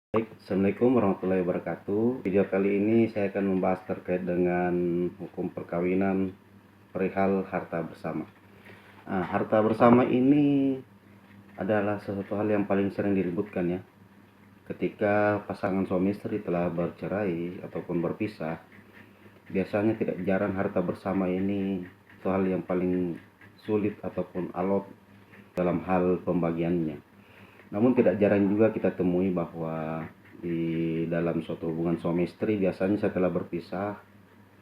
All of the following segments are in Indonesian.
Baik, Assalamualaikum warahmatullahi wabarakatuh. Video kali ini saya akan membahas terkait dengan hukum perkawinan perihal harta bersama. Harta bersama ini adalah sesuatu hal yang paling sering diributkan ya. Ketika pasangan suami istri telah bercerai ataupun berpisah, biasanya tidak jarang harta bersama ini suatu hal yang paling sulit ataupun alot dalam hal pembagiannya. Namun tidak jarang juga kita temui bahwa di dalam suatu hubungan suami istri biasanya setelah berpisah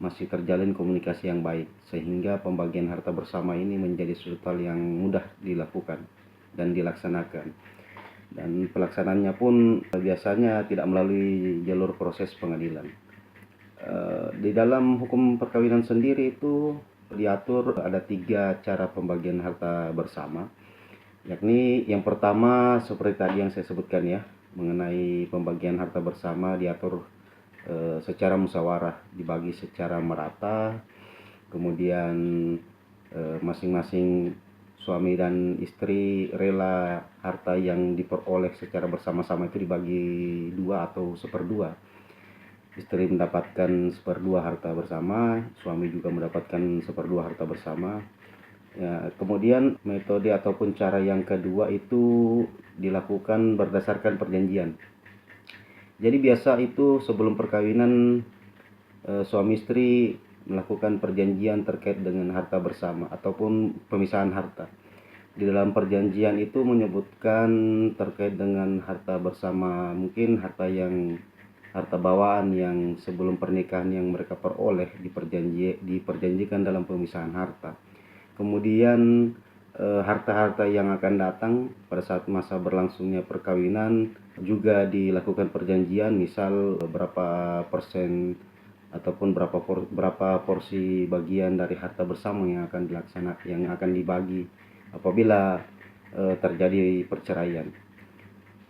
masih terjalin komunikasi yang baik, sehingga pembagian harta bersama ini menjadi sesuatu hal yang mudah dilakukan dan dilaksanakan. Dan pelaksanaannya pun biasanya tidak melalui jalur proses pengadilan. Di dalam hukum perkawinan sendiri itu diatur ada 3 cara pembagian harta bersama, yakni yang pertama seperti tadi yang saya sebutkan ya, mengenai pembagian harta bersama diatur secara musyawarah, dibagi secara merata, kemudian masing-masing suami dan istri rela harta yang diperoleh secara bersama-sama itu dibagi 2 atau 1/2. Istri mendapatkan 1/2 harta bersama, suami juga mendapatkan 1/2 harta bersama. Ya, kemudian metode ataupun cara yang kedua itu dilakukan berdasarkan perjanjian. Jadi biasa itu sebelum perkawinan suami istri melakukan perjanjian terkait dengan harta bersama ataupun pemisahan harta. Di dalam perjanjian itu menyebutkan terkait dengan harta bersama, mungkin harta bawaan yang sebelum pernikahan yang mereka peroleh diperjanjikan dalam pemisahan harta. Kemudian harta-harta yang akan datang pada saat masa berlangsungnya perkawinan juga dilakukan perjanjian, misal berapa persen ataupun berapa porsi bagian dari harta bersama yang akan dibagi apabila terjadi perceraian.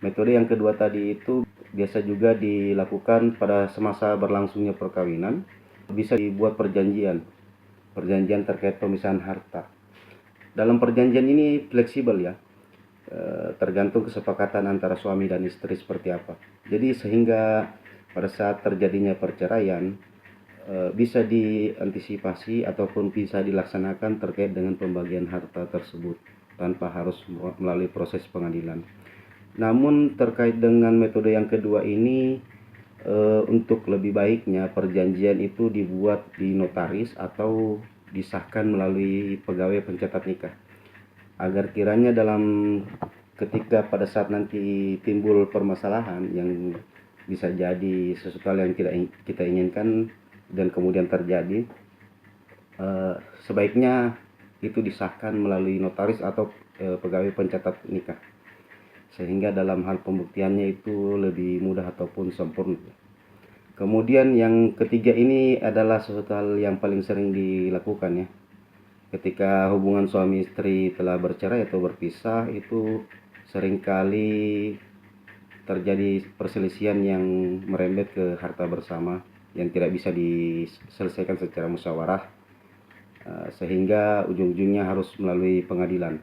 Metode yang kedua tadi itu biasa juga dilakukan pada semasa berlangsungnya perkawinan, bisa dibuat perjanjian terkait pemisahan harta. Dalam perjanjian ini fleksibel ya, tergantung kesepakatan antara suami dan istri seperti apa. Jadi sehingga pada saat terjadinya perceraian bisa diantisipasi ataupun bisa dilaksanakan terkait dengan pembagian harta tersebut tanpa harus melalui proses pengadilan. Namun terkait dengan metode yang kedua ini, untuk lebih baiknya perjanjian itu dibuat di notaris atau disahkan melalui pegawai pencatat nikah, agar kiranya ketika pada saat nanti timbul permasalahan yang bisa jadi sesuatu hal yang tidak kita inginkan dan kemudian terjadi, sebaiknya itu disahkan melalui notaris atau pegawai pencatat nikah, sehingga dalam hal pembuktiannya itu lebih mudah ataupun sempurna. Kemudian yang ketiga ini adalah sesuatu hal yang paling sering dilakukan ya. Ketika hubungan suami istri telah bercerai atau berpisah, itu seringkali terjadi perselisihan yang merembet ke harta bersama yang tidak bisa diselesaikan secara musyawarah, sehingga ujung-ujungnya harus melalui pengadilan.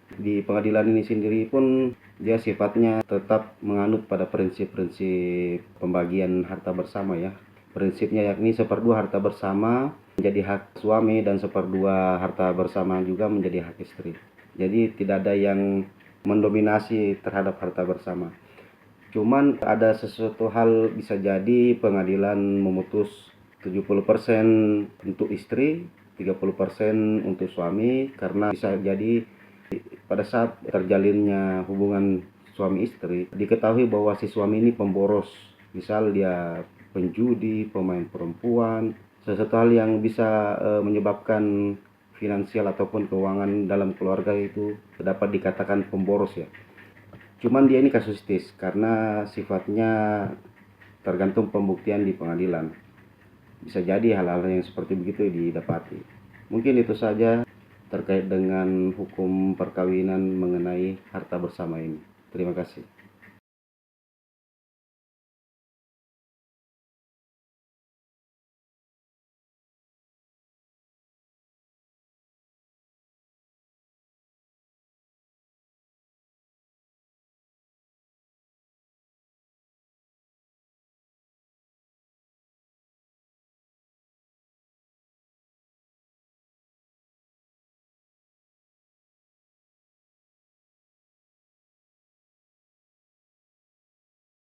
Di pengadilan ini sendiri pun dia sifatnya tetap menganut pada prinsip-prinsip pembagian harta bersama ya. Prinsipnya yakni 1/2 harta bersama menjadi hak suami dan 1/2 harta bersama juga menjadi hak istri. Jadi tidak ada yang mendominasi terhadap harta bersama. Cuman ada sesuatu hal, bisa jadi pengadilan memutus 70% untuk istri, 30% untuk suami, karena bisa jadi pada saat terjalinnya hubungan suami istri diketahui bahwa si suami ini pemboros, misal dia penjudi, pemain perempuan, sesuatu hal yang bisa menyebabkan finansial ataupun keuangan dalam keluarga itu dapat dikatakan pemboros ya. Cuman dia ini kasuistis karena sifatnya tergantung pembuktian di pengadilan. Bisa jadi hal-hal yang seperti begitu didapati. Mungkin itu saja terkait dengan hukum perkawinan mengenai harta bersama ini. Terima kasih.